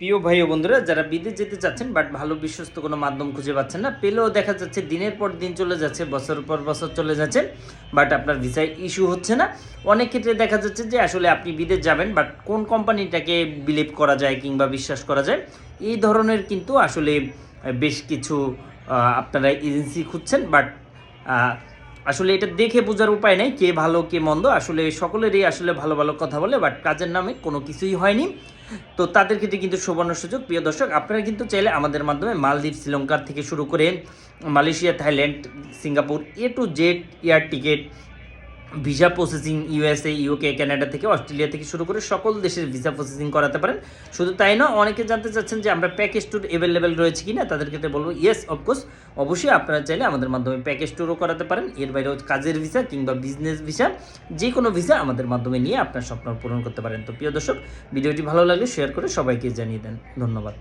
প্রিয় ভাই ও বন্ধুরা, যারা বিদেশ যেতে চাচ্ছেন বাট ভালো বিশ্বস্ত কোনো মাধ্যম খুঁজে পাচ্ছেন না, পেলেও দেখা যাচ্ছে দিনের পর দিন চলে যাচ্ছে, বছর পর বছর চলে যাচ্ছে, বাট আপনার ভিসায় ইস্যু হচ্ছে না। অনেক ক্ষেত্রে দেখা যাচ্ছে যে আসলে আপনি বিদেশ যাবেন, বাট কোন কোম্পানিটাকে বিলিভ করা যায় কিংবা বিশ্বাস করা যায়, এই ধরনের কিন্তু আসলে বেশ কিছু আপনারা এজেন্সি খুঁজছেন। বাট আসলে এটা দেখে বোঝার উপায় নেই কে ভালো কে মন্দ, আসলে সকলেরই আসলে ভালো ভালো কথা বলে, বাট কাজের নামে কোনো কিছুই হয়নি। তো তাদের ক্ষেত্রে কিন্তু সুবর্ণ সুযোগ। প্রিয় দর্শক, আপনারা কিন্তু চাইলে আমাদের মাধ্যমে মালদ্বীপ, শ্রীলঙ্কার থেকে শুরু করে Malaysia, Thailand, Singapore, A to Z air ticket, visa processing, USA, UK, Canada থেকে অস্ট্রেলিয়া থেকে শুরু করে সকল দেশের ভিসা প্রসেসিং করাতে পারেন। শুধু তাই না, অনেকে জানতে চাচ্ছেন যে আমরা প্যাকেজ ট্যুর অ্যাভেলেবেল রয়েছে কিনা, তাদের ক্ষেত্রে বলবো ইয়েস, অফকোর্স, অবশ্যই আপনারা চাইলে আমাদের মাধ্যমে প্যাকেজ ট্যুরও করাতে পারেন। এর বাইরেও কাজের ভিসা কিংবা বিজনেস ভিসা, যে কোনো ভিসা আমাদের মাধ্যমে নিয়ে আপনার স্বপ্ন পূরণ করতে পারেন। তো প্রিয় দর্শক, ভিডিওটি ভালো লাগলে শেয়ার করে সবাইকে জানিয়ে দেন। ধন্যবাদ।